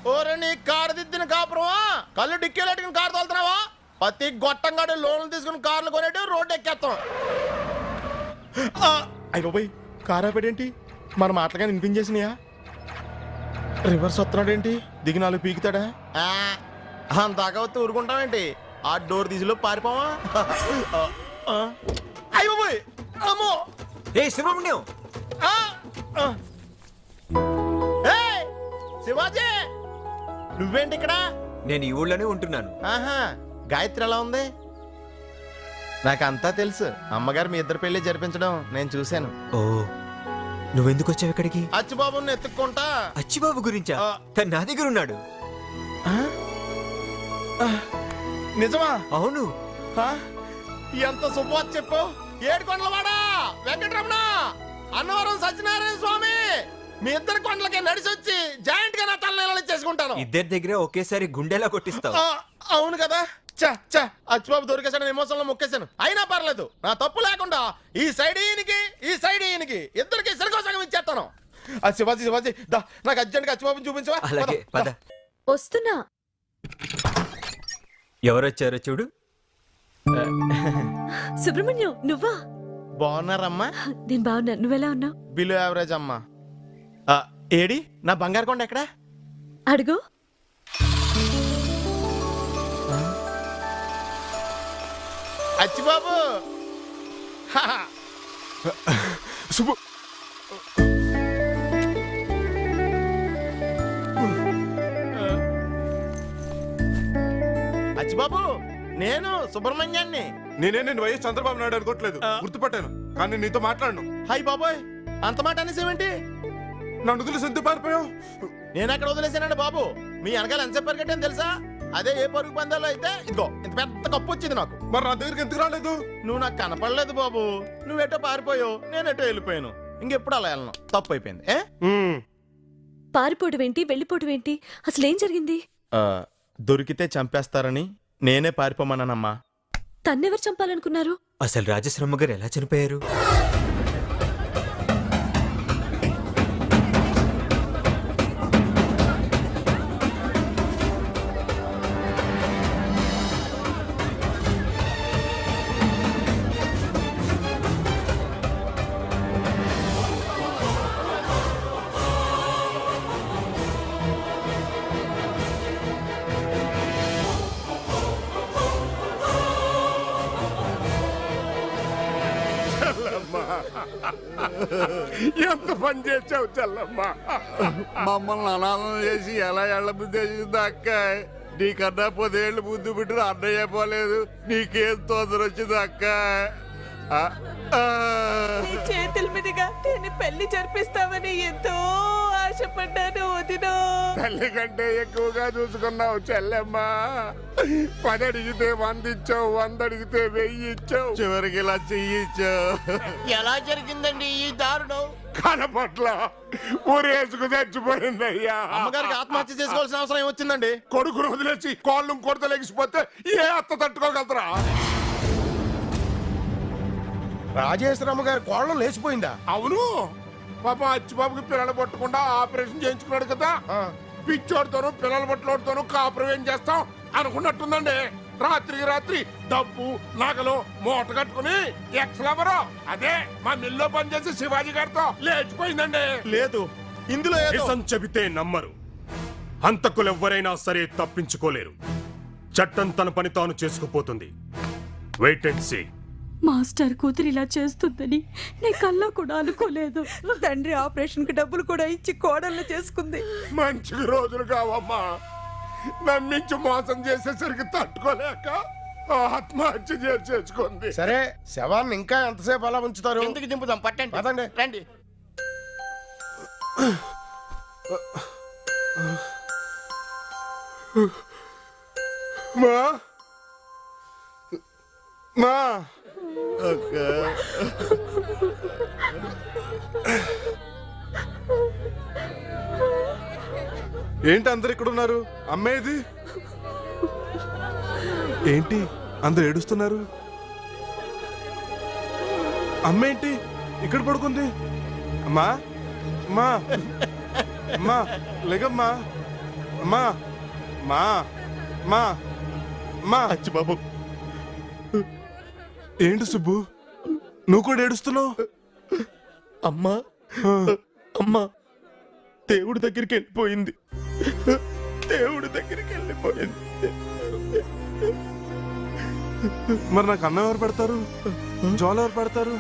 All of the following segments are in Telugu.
ఓరే నీ కారు దిద్దిన కాపురమా, కళ్ళు డిక్కీలెట్టుకుని కారు తోలుతున్నావా? ప్రతి గొట్టంగాడు లోన్లు తీసుకుని కార్లు కొనేటి రోడ్డు ఎక్కేస్తాం. అయ్య బాబాయ్, కారు ఆపేడేంటి? మన మాటలుగా వినిపించేసినాయా? రివర్స్ వస్తున్నాడేంటి? దిగి 4 పీకుతాడా? అంతాక ఊరుకుంటామేంటి? ఆ డోర్ తీసిలో పారిపోవా? అయ్య బాబాయ్, అమ్మో! ఏ సుబ్రహ్మణ్యం, శివాజీ, నువ్వేంటి ఇక్కడ? నేను ఈ ఊళ్ళోనే ఉంటున్నాను. ఆహా, గాయత్రి ఎలా ఉంది? నాకంతా తెలుసు. అమ్మగారు మీ ఇద్దరు పెళ్లి జరిపించడం నేను చూశాను. ఓ, నువ్వెందుకు వచ్చావు ఇక్కడికి? అచ్చిబాబుని ఎత్తుక్కుంటా. అచ్చిబాబు గురించా? తను నా దగ్గర ఉన్నాడు. నిజమా? అవును. ఎంత శుభవార్త చెప్పు. ఏడుకొండలవాడా వెంకటరమణ, అన్నవరం సత్యనారాయణ స్వామి, మీ ఇద్దరు కొండలకి నడిచొచ్చి జాయింట్ గా నా తల చేసుకుంటాను. ఇద్దరి దగ్గర ఒకేసారి గుండెలా కొట్టిస్తావు. అవును కదా. చా అచ్చిబాబు దొరికేసాడు, ఎమోషన్లో మొక్కేశాను. అయినా పర్లేదు, నా తప్పు లేకుండా ఈ సైడ్ ఈయనకి ఈ సైడ్ ఈయనకి ఇద్దరికి సరిగోసగం ఇచ్చేస్తాను. శివాజీ శివాజీ దా, నాకు అర్జెంట్ గా అచ్చిబాబుని చూపించవా? అలాగే పద. వస్తున్నా. ఎవరొచ్చారో చూడు. సుబ్రహ్మణ్యం, నువ్వా? బాగున్నారమ్మా? నేను బాగున్నా, నువ్వెలా ఉన్నావు? బిలో యావరేజ్ అమ్మా. ఏడి నా బంగారు కొండ ఎక్కడా? అడుగు. అచ్చిబాబు, శుభు, అచ్చిబాబు, నేను సుబ్రహ్మణ్యాన్ని. నేను వైఎస్ చంద్రబాబు నాయుడు అనుకోవట్లేదు, గుర్తుపట్టాను. కానీ నీతో మాట్లాడను. హాయ్ బాబోయ్, అంత మాట అనేసేమేంటి? నన్ను వదిలేసి ఎందుకు పారిపోయావు? నేను ఎక్కడ వదిలేసానండి బాబు? మీ వెనకాల ఎంతసేపు పరిగెట్టాను తెలుసా? అదే ఏ పరుగు పందాలో అయితే ఇదిగో ఇంత పెద్ద కప్పు వచ్చింది నాకు. మరి నా దగ్గరికి ఎందుకు రాలేదు? నువ్వు నాకు కనపడలేదు బాబు. నువ్వెటో పారిపోయావు, నేనెటో వెళ్ళిపోయాను. ఇంకెప్పుడు అలా వెళ్ళను, తప్పు అయిపోయింది. పారిపోవడం ఏంటి, వెళ్ళిపోవడం ఏంటి? అసలు ఏం జరిగింది? దొరికితే చంపేస్తారని నేనే పారిపోమన్నానమ్మా. తన్నెవరు చంపాలనుకున్నారు? అసలు రాజశ్రమ గారు ఎలా చనిపోయారు? ఎంత పని చేసావు చెల్లమ్మా. మమ్మల్ని అనాథం చేసి ఎలా ఎళ్ళ బుద్ధి చేసింది అక్క. నీకన్నా 10 ఏళ్ళు బుద్ధి బిడ్డరు అన్నయ్య పోలేదు. నీకేం తొందర వచ్చింది అక్క? చేతుల మీదుగా నేను పెళ్లి జరిపిస్తామని ఎంతో ఆశపడ్డాను వదినో. తల్లి కంటే ఎక్కువగా చూసుకున్నావు చెల్లెమ్మా. 10 అడిగితే 100 ఇచ్చావు, 100 అడిగితే 1000 ఇచ్చావు, చివరికి ఇలా చెయ్యిచ్చావు. ఎలా జరిగిందండి ఈ దారుణం? కనపట్ల ఊరేసుకు చచ్చిపోయింది అయ్యా. అమ్మగారికి ఆత్మహత్య చేసుకోవాల్సిన అవసరం ఏమొచ్చిందండి? కొడుకును వదిలేసి కోళ్ళు కొడత లెగిసిపోతే ఏ అత్త తట్టుకోగలరా? రాజేశ్వరమ్మ గారి కోళ్ళం లేచిపోయిందా? అవును, పాప అచ్చిబాబుకి పిల్లలు పట్టకుండా ఆపరేషన్ చేయించుకున్నాడు కదా. పిచ్చోడితోనూ పిల్లల పట్లోడితోనూ కాపురం ఏం చేస్తాం అనుకున్నట్టుందండి. రాత్రికి రాత్రి డబ్బు నగలు మూట కట్టుకుని ఎక్స్లవరో అదే మా మిల్లో పనిచేసి శివాజీ గారితో లేచిపోయిందండి. లేదు, ఇందులో నిజం చెబితే నమ్మరు. హంతకులు ఎవ్వరైనా సరే తప్పించుకోలేరు. చట్టం తన పని తాను చేసుకుపోతుంది. Wait and see. మాస్టర్ కూతురు ఇలా చేస్తుందని నీ కల్లో కూడా అనుకోలేదు. తండ్రి ఆపరేషన్ కి డబ్బులు కూడా ఇచ్చి కోడళ్ళు చేసుకుంది. మంచి రోజులు కావమ్మా. నమ్మించి మోసం చేసేసరికి తట్టుకోలేక ఆత్మహత్య చేసుకుంది. సరే, శవాన్ని ఇంకా ఎంతసేపు అలా ఉంచుతారు? ఎందుకు దింపుదాం, పట్టండి, పదండి, రండి. మా మా ఏంటి అందరు ఇక్కడ ఉన్నారు? అమ్మేది ఏంటి అందరు ఏడుస్తున్నారు? అమ్మేంటి ఇక్కడ పడుకుంది? అమ్మా అమ్మా అమ్మా లేగమ్మా. అమ్మా మా మా మా అచ్చి బాబు. ఏంటి సుబ్బు, నువ్వు కూడా ఏడుస్తున్నావు? అమ్మా అమ్మా దేవుడి దగ్గరికి వెళ్ళిపోయింది. దేవుడి దగ్గరికి వెళ్ళిపోయింది. మరి నాకు అన్నం ఎవరు పెడతారు, జోలు ఎవరు పెడతారు?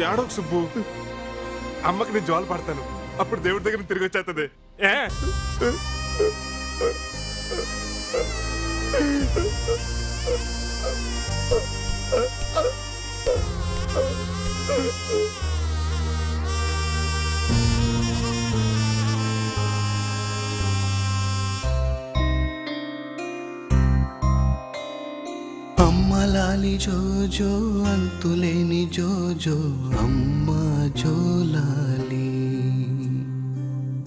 ఏడోకు సుబ్బు, అమ్మకి నేను జోలు పడతాను, అప్పుడు దేవుడి దగ్గర తిరిగి వచ్చేస్తుంది. అమ్మలాలి జోజో అంతులేని జోజో అమ్మ జోలాలి,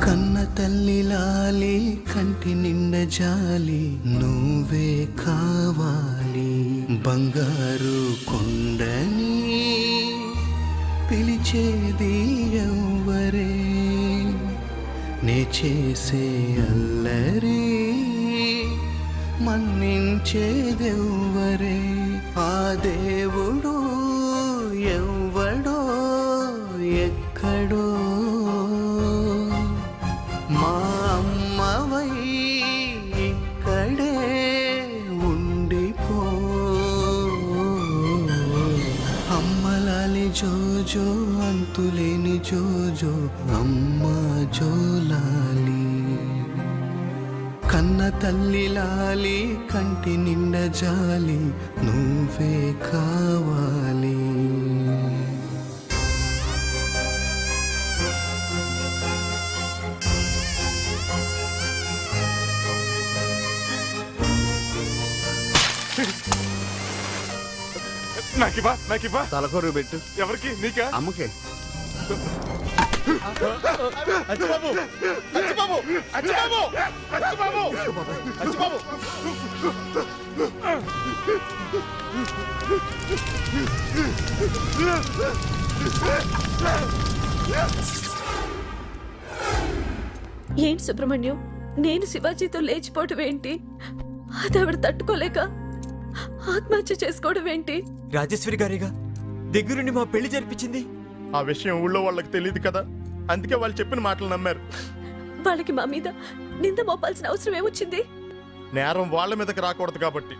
కన్న తల్లి లాలి కంటి నిండ జాలి నువ్వే కావాలి. బంగారు కొండని పిలిచేది ఎవ్వరే, నే చేసే అల్లరి మన్నించేదెవ్వరే, ఆ దేవుడు ఎవ్వడో ఎక్కడో, మా అమ్మవై ఇక్కడే ఉండిపో. అమ్మలాలి జోజో అంతులేని జోజో అమ్మ జోలాలి, కన్న తల్లి లాలి కంటి నిండ జాలి నువ్వే కావాలి. నాకివ్వా. తలకొరు పెట్టు. ఎవరికి? నీకా? అమ్మకే. అచ్చి బాబు అచ్చి బాబు అచ్చి బాబు అచ్చి బాబు అచ్చి బాబు. ఏంటి సుబ్రహ్మణ్యం, నేను శివాజీతో లేచిపోవటం ఏంటి? అది ఆవిడ తట్టుకోలేక ఆత్మహత్య చేసుకోవడం ఏంటి? రాజేశ్వరి గారిగా దగ్గరుండి మా పెళ్లి జరిపించింది. ఆ విషయం ఊళ్ళో వాళ్ళకి తెలియదు కదా, అందుకే వాళ్ళు చెప్పిన మాటలు నమ్మారు. వాళ్ళకి మా మీద నింద మోపాల్సిన అవసరం ఏమొచ్చింది? నేరం వాళ్ళ మీదకి రాకూడదు కాబట్టి.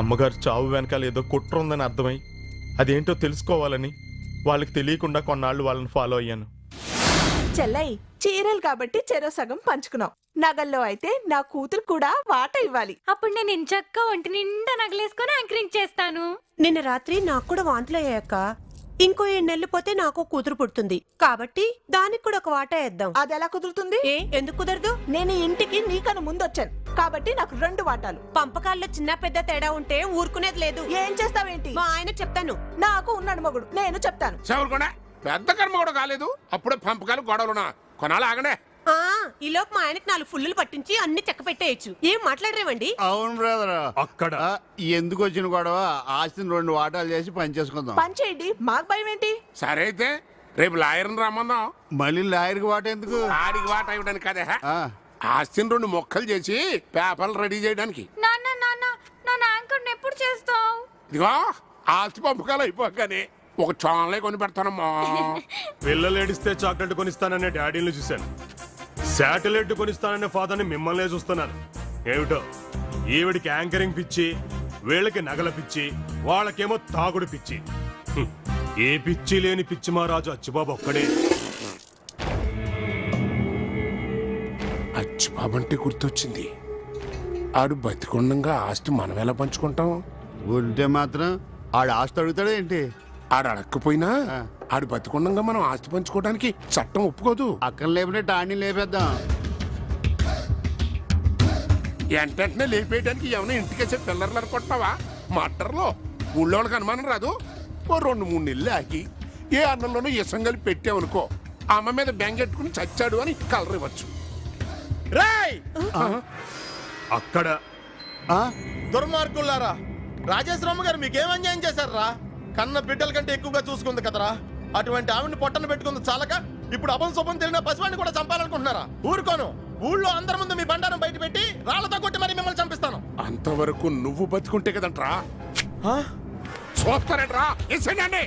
అమ్మగారు చావు వెనకాల ఏదో కుట్ర ఉందని అర్థమై అదేంటో తెలుసుకోవాలని వాళ్ళకి తెలియకుండా కొన్నాళ్ళు వాళ్ళని ఫాలో అయ్యాను. చెల్లై, చీరలు కాబట్టి చెరో సగం పంచుకున్నాం. నగల్లో అయితే నా కూతురు కూడా వాట ఇవ్వాలి. అప్పుడు నేను ఇంచక్క ఒంటి నిండా నగలేసుకొని యాంకరింగ్ చేస్తాను. నిన్న రాత్రి నాకు కూడా వాంతులు అయ్యాక ఇంకో 7 నెలలు పోతే నాకు కూతురు పుడుతుంది కాబట్టి దానికి కూడా ఒక వాటా వేద్దాం. అది ఎలా కుదురుతుంది? ఎందుకు కుదరదు? నేను ఈ ఇంటికి నీకన్నా ముందొచ్చాను కాబట్టి నాకు 2 వాటాలు. పంపకాల్లో చిన్న పెద్ద తేడా ఉంటే ఊరుకునేది లేదు. ఏం చేస్తావేంటి? మా ఆయన చెప్తాను. నాకు ఉన్నాడు మగుడు, నేను చెప్తాను. కూడా పెద్ద కర్మ కూడా కాలేదు, అప్పుడే పంపకాలు గొడవలునా కొనాలి. ఆగనే ఈలోపు మా ఆయనకి 4 ఫుల్లులు పట్టించి అన్ని చెక్క పెట్టేయచ్చు. ఏం మాట్లాడరేవండి? అవును బ్రదర్. అక్కడ ఎందుకు వచ్చిన గొడవ? ఆస్తిని 2 వాటాలు చేసి పని చేసుకుందాం. పని చేయండి, మాకు భయం ఏంటి? సరే అయితే రేపు లాయర్ని రమ్మందాం. మళ్ళీ లాయర్కి వాట ఎందుకు? ఆడికి వాట ఇవ్వడానికి కదే, ఆస్తిని 2 మొక్కలు చేసి పేపర్లు రెడీ చేయడానికి. నాన్న నాన్న నా యాంకర్ ఎప్పుడు చేస్తావు? ఇదిగో ఆస్తి పంపకాలు అయిపోగానే ఒక చాన్లే కొని పెడతానమ్మా. పిల్లలు ఏడిస్తే చాక్లెట్ కొనిస్తాననే డాడీని చూశాను, శాటిలైట్ కొనిస్తాననే ఫాదర్ని మిమ్మల్నే చూస్తున్నాను. ఏమిటో ఈవిడికి యాంకరింగ్ పిచ్చి, వీళ్ళకి నగల పిచ్చి, వాళ్ళకేమో తాగుడు పిచ్చి. ఏ పిచ్చి లేని పిచ్చి మా రాజు అచ్చిబాబు ఒక్కడే. అచ్చిబాబు అంటే గుర్తొచ్చింది, ఆడు బతికొండంగా ఆస్తి మనం ఎలా పంచుకుంటాం? ఉంటే మాత్రం ఆడు ఆస్తి అడుగుతాడు ఏంటి? ఆడు అడక్కపోయినా ఆడు బతికొండంగా మనం ఆస్తి పంచుకోవడానికి చట్టం ఒప్పుకోదు. అక్కడ లేపనే టాణి లేపేద్దాం. వెంటనే లేపేయడానికి ఏమైనా ఇంటికేసే పిల్లర్లు అనుకుంటున్నావా? మట్టర్లో ఊళ్ళో వాళ్ళకి అనుమానం రాదు. ఓ 2-3 నెలలు ఆగి ఏ అన్నంలోనూ ఇసం కలిపి పెట్టామనుకో, అమ్మ మీద బెంగెట్టుకుని చచ్చాడు అని కలర్ ఇవ్వచ్చు. రేయ్ అక్కడ దుర్మార్గులారా, రాజేశ్వరమ్మ గారు మీకేం అన్యాయం చేశారా? కన్న బిడ్డల కంటే ఎక్కువగా చూసుకుంది కదరా. అటువంటి ఆవిడ్ని పొట్టన పెట్టుకుంది చాలక ఇప్పుడు అభం శుభం తెలియని పశువాన్ని కూడా చంపాలనుకుంటున్నారా? ఊరుకోను. ఊళ్ళో అందరి ముందు మీ బండారం బయట పెట్టి రాళ్లతో కొట్టి మరి మిమ్మల్ని చంపిస్తాను. అంతవరకు నువ్వు బతుకుంటే కదంట్రా. ఆ? చూస్తారేంట్రా? ఇసేనండి.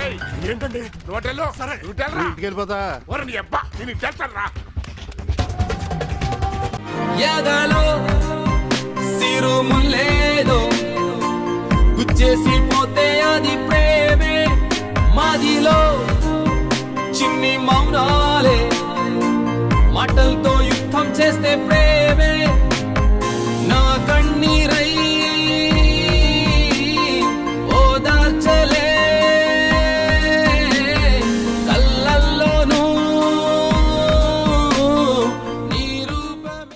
ఏయ్, ఏంటండి నువ్వు సరే ఇంటికి వెళ్ళిపోతా. నీ అబ్బా నేను చేస్తాను. ఎదలో సిరుములేదో గుచ్చేసి పోతే అది